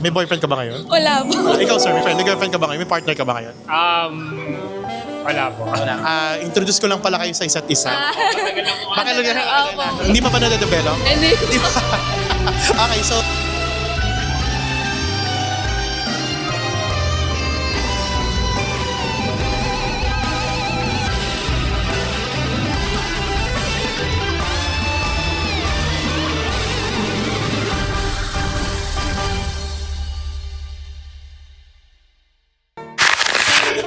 May boyfriend ka ba ngayon? Wala po. Ikaw sir, may friend, may girlfriend ka ba ngayon? May partner ka ba ngayon? Wala po. Introduce ko lang pala kayo sa isa't isa. Baka Opo. hindi pa ba na-develop? Hindi. Hindi pa. Okay, so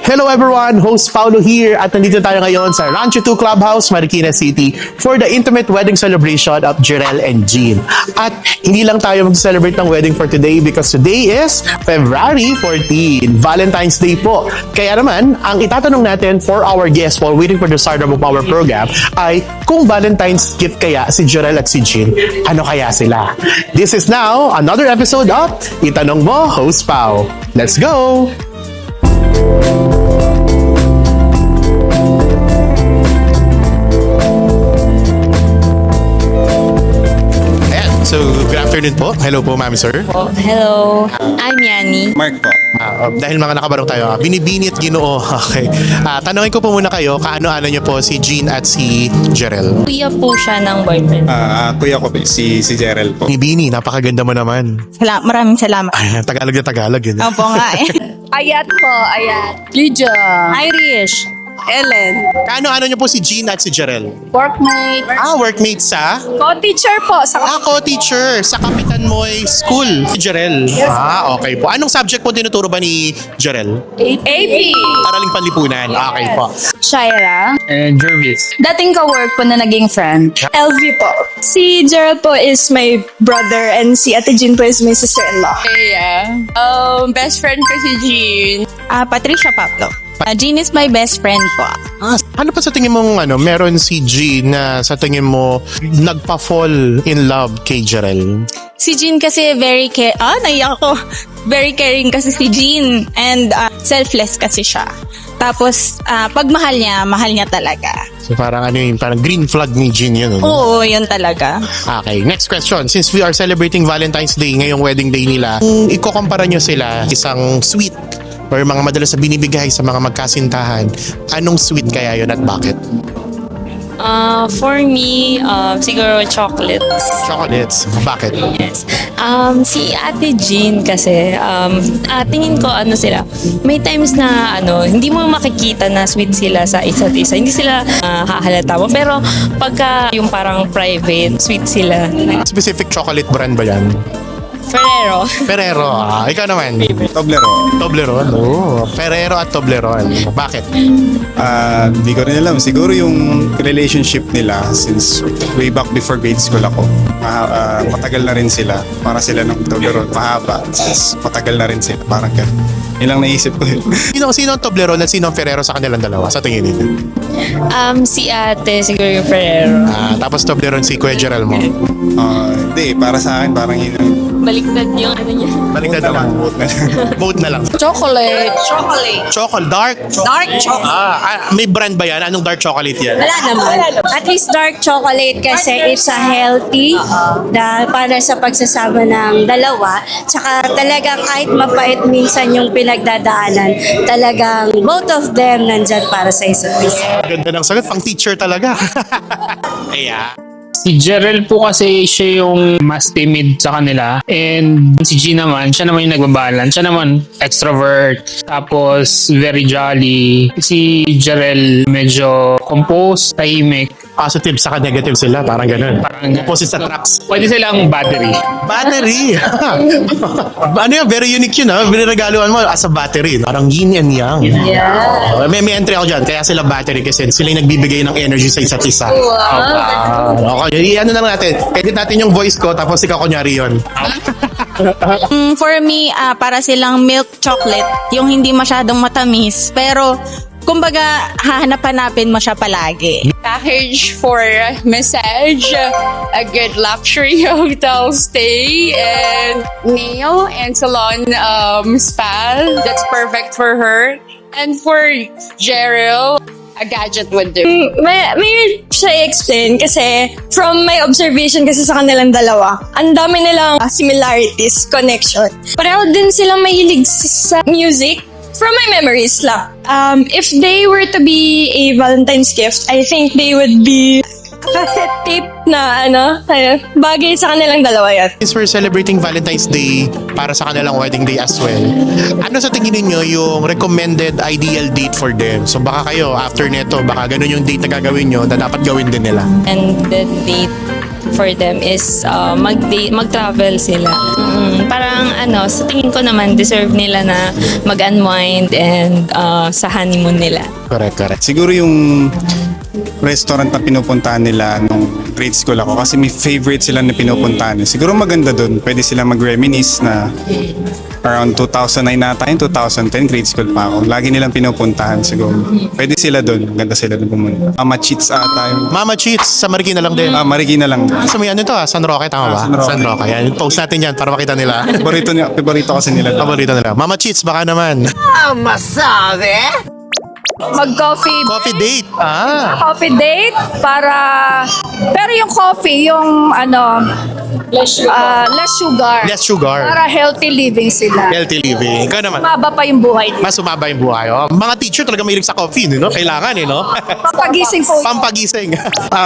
hello everyone! Host Paulo here at nandito tayo ngayon sa Rancho 2 Clubhouse, Marikina City for the intimate wedding celebration of Jerel and Jean. At hindi lang tayo mag-celebrate ng wedding for today because today is February 14, Valentine's Day po. Kaya naman, ang itatanong natin for our guests while waiting for the start of our program ay kung Valentine's gift kaya si Jerel at si Jean, ano kaya sila? This is now another episode of Itanong Mo, Host Pao. Let's go! So, good afternoon po. Hello po, ma'am, sir. Hello. I'm Yani. Mark po. Dahil mga nakabarong tayo, binibini at ginoo. Okay. Tanungin ko po muna kayo, kaano-ano niyo po si Jean at si Jerel? Kuya po siya ng boyfriend. Kuya ko, si Jerel po. Binibini, napakaganda mo naman. Maraming salamat. Ay, Tagalog na Tagalog yun. Opo nga eh. Ayat po, Ayat. Lydia. Irish. Ellen. Kaano-ano niyo po si Jean at si Jerel? Workmate. Workmate sa? Co-teacher po sa Co-teacher sa Kapitan Moy School, si Jerel. Okay po. Anong subject po tinuturo ba ni Jerel? AP. Araling Panlipunan. Okay po. Shira. And Jervis. Dating ka-work po na naging friend. LV po. Si Gerald po is my brother and si Ate Jean po is my sister-in-law. Yeah. Best friend ko si Jean. Patricia Pablo. Jean is my best friend po. Ano pa sa tingin mong meron si Jean na sa tingin mo nagpa-fall in love kay Jerel? Si Jean kasi naiyak ako. Very caring kasi si Jean and selfless kasi siya. Tapos pag mahal niya talaga. So parang parang green flag ni Jean yun. Oo, yun talaga. Okay, next question. Since we are celebrating Valentine's Day, ngayong wedding day nila, kung ikukumpara nyo sila isang sweet or mga madalas na binibigay sa mga magkasintahan, anong sweet kaya yun at bakit? For me, siguro chocolates. Chocolates. Bakit? Yes. Si Ate Jean kasi, tingin ko sila, may times na hindi mo makikita na sweet sila sa isa't isa. Hindi sila hahalata mo. Pero pagka yung parang private, sweet sila. Specific chocolate brand ba yan? Ferrero. Ferrero. Ikaw naman. Toblerone. Toblerone. Ferrero at Toblerone. Bakit? Hindi ko rin alam. Siguro yung relationship nila since way back before grade school ako. Matagal na rin sila. Para sila ng Toblerone. Mahaba. Matagal na rin sila. Parang ganun. Yun lang naisip ko yun. Sino ang Toblerone at sino ang Ferrero sa kanilang dalawa? Sa tingin ninyo? Si Ate, siguro yung Ferrero. Tapos Toblerone si Kuya Jerel mo. Hindi. Para sa akin, parang yun. Baliktad yung niya. Baliktad naman. Vote na lang. Chocolate. Chocolate. Dark? Dark chocolate. May brand ba yan? Anong dark chocolate yan? Wala naman. At least dark chocolate kasi it's a healthy para sa pagsasama ng dalawa. Tsaka talagang kahit mapait minsan yung pinagdadaanan, talagang both of them nandyan para sa isa't isa. Ganda ng sagot. Pang teacher talaga. Kaya. Si Jerel po kasi siya yung mas timid sa kanila and si G naman, siya naman yung nagbabalance. Siya naman extrovert, tapos very jolly. Si Jerel medyo composed, tahimik. Positive saka negative sila. Parang ganun. Parang Opposite attracts. pwede silang battery. Battery. Ano yan? Very unique yun Biniragaluan mo as a battery. Parang yin and yang. Yeah. May entry ako dyan. Kaya sila battery kasi sila yung nagbibigay ng energy sa isa't isa. Okay. Ano na lang natin. Edit natin yung voice ko tapos ikaw kunyari yun. For me, para silang milk chocolate. Yung hindi masyadong matamis. Pero kumbaga, hahanap-hanapin mo siya palagi. Package for massage, a good luxury hotel stay, and nail and salon spa. That's perfect for her. And for Jeril, a gadget would do. May siya explain kasi from my observation kasi sa kanilang dalawa, ang dami nilang similarities, connection. Pareho din sila mahilig sa music. From my memories lang. If they were to be a Valentine's gift, I think they would be cassette tape na bagay sa kanilang dalawa yan. Since we're celebrating Valentine's Day para sa kanilang wedding day as well, ano sa tingin niyo yung recommended ideal date for them? So baka kayo, after neto, baka ganun yung date na gagawin nyo na dapat gawin din nila. And the date for them is mag-travel sila. Parang sa tingin ko naman deserve nila na mag-unwind and sa honeymoon nila. Correct. Siguro yung restaurant na pinupuntahan nila nung grade school ako kasi may favorite sila na pinupuntahan. Siguro maganda dun. Pwede sila mag-reminisce na around 2009 nata yun, 2010, grade school pa ako. Lagi nilang pinupuntahan siguro. Pwede sila dun. Ganda sila dun pumunta. Mama Cheats ata yun. Mama Cheats, sa Marikina lang din. Marikina lang. Sa may ano to San Roque, tama ba? San Roque. Yan. Post natin yan para makita nila. Favorito kasi nila. Paborito nila. Mama Cheats, baka naman. Mag-coffee Coffee date. coffee date para pero yung coffee yung less sugar. Less sugar. Para healthy living sila. Healthy living. Ikaw naman. Maba pa yung buhay nila. Mas sumaba yung buhay. Oh. Mga teacher talaga mahilig sa coffee, no? Kailangan, no? Papagising po. Pampagising.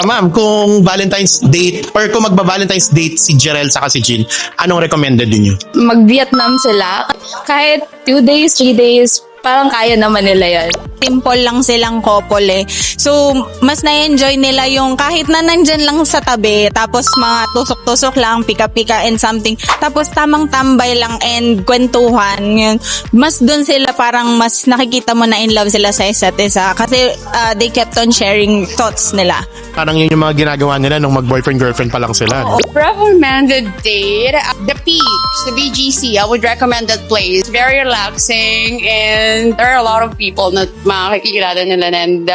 Ma'am, kung Valentine's date or kung magba-Valentine's date si Jerel saka si Jill, anong recommended din nyo? Mag-Vietnam sila. Kahit 2 days, 3 days, parang kaya naman nila yan. Simple lang silang couple eh. So, mas na-enjoy nila yung kahit na nandyan lang sa tabi, tapos mga tusok-tusok lang, pika-pika and something, tapos tamang tambay lang and kwentuhan. Yun. Mas dun sila parang mas nakikita mo na in love sila sa isa't isa kasi they kept on sharing thoughts nila. Parang yun yung mga ginagawa nila nung mag-boyfriend-girlfriend pa lang sila. No? Recommended date, the Peaks, the BGC. I would recommend that place. Very relaxing and there are a lot of people na makikilala nila and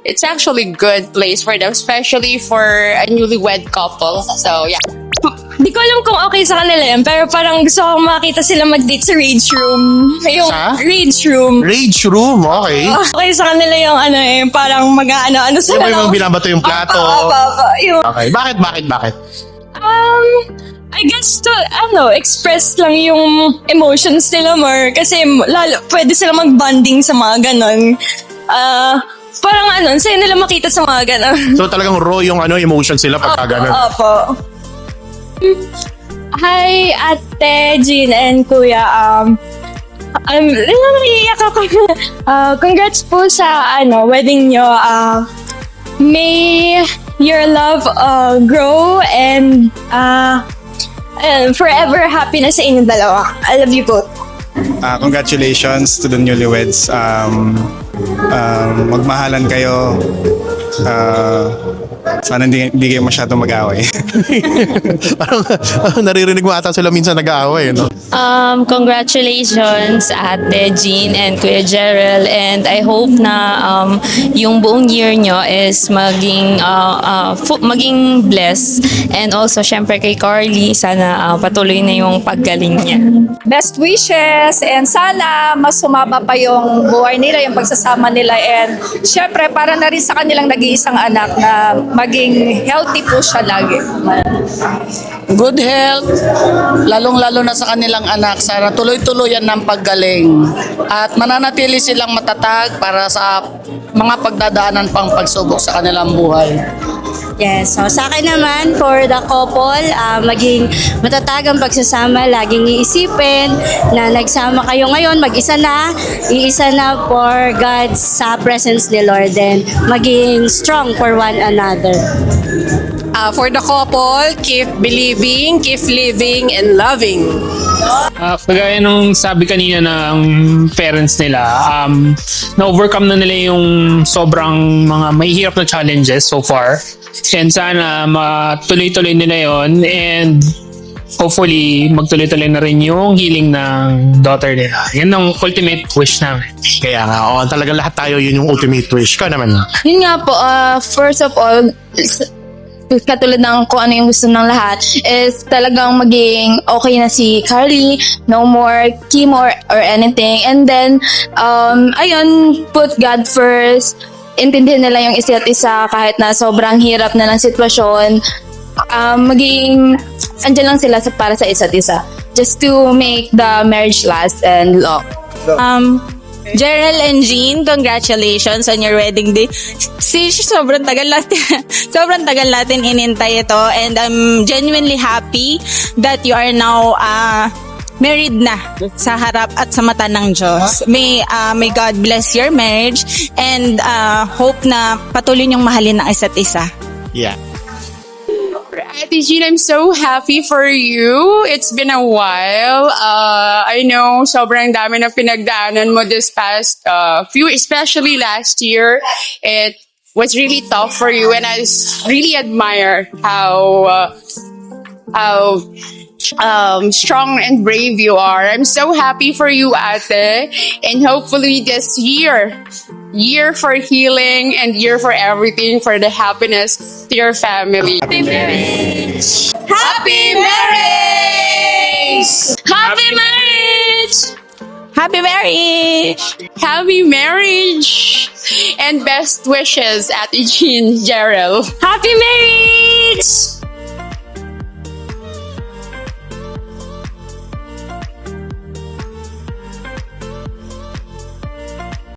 it's actually good place for them, especially for a newlywed couple. So yeah. Di ko alam kung okay sa kanila yan, pero parang gusto kong makita sila mag-date sa Rage Room. Yung Sa? Rage Room. Rage room, okay. Okay sa kanila yung parang mag-ano Yung sila may lang. mga binabato yung plato. Yung, Okay. Bakit? I guess to, express lang yung emotions nila more. Kasi lalo, pwede sila mag-bonding sa mga ganon. Parang sa'yo nila makita sa mga ganon. So talagang raw yung emotions sila pagka ganun. Opo. Hi, Ate Jean and Kuya. Naiiyak ako. Congrats po sa wedding nyo. May your love grow and forever happiness sa inyong dalawa. I love you both. Congratulations to the newlyweds. Magmahalan kayo. Sana hindi kayo masyadong mag-away. Parang naririnig mo ata sila minsan nag-aaway, no? Congratulations Ate Jean and Kuya Jerel, and I hope na yung buong year nyo is maging blessed, and also syempre kay Carly sana patuloy na yung paggaling niya. Best wishes and sana mas sumaba pa yung buhay nila, yung pagsasama nila, and syempre para na rin sa kanilang nag-iisang anak na maging healthy po siya lagi. Good health, lalong-lalo na sa kanilang anak. Sana tuloy-tuloyan ng paggaling at mananatili silang matatag para sa mga pagdadaanan pang pagsubok sa kanilang buhay. Yes, so sa akin naman, for the couple, maging matatag ang pagsasama, laging iisipin na nagsama kayo ngayon, mag-isa na, iisa na for God's presence ni Lord, and maging strong for one another. For the couple, keep believing, keep living, and loving. Kagaya nung sabi kanina ng parents nila, na-overcome na nila yung sobrang mga mahihirap na challenges so far. And sana matuloy-tuloy nila yon, and hopefully magtuloy-tuloy na rin yung healing ng daughter nila. Yan ang ultimate wish namin. Kaya nga, talagang lahat tayo yun yung ultimate wish. Ka naman. Yun nga po, first of all, katulad ng kung ano yung gusto ng lahat is talagang maging okay na si Carly, no more chemo or anything, and then ayun, put God first, intindihin nila yung isa't isa kahit na sobrang hirap na ng sitwasyon. Maging andyan lang sila para sa isa't isa. Just to make the marriage last and long. Gerald and Jean, congratulations on your wedding day. Sobrang tagal natin inintay ito, and I'm genuinely happy that you are now married na sa harap at sa mata ng Diyos. May God bless your marriage, and hope na patuloy niyong mahalin ang isa't isa. Yeah. Ate Jean, I'm so happy for you. It's been a while. I know sobrang dami na pinagdaanan mo this past few, especially last year. It was really tough for you, and I really admire how strong and brave you are. I'm so happy for you, ate, and hopefully this year for healing and year for everything, for the happiness to your family. Happy marriage! Happy marriage! Happy marriage! Happy marriage! Happy marriage! And best wishes, Ate Jean, Gerald. Happy marriage!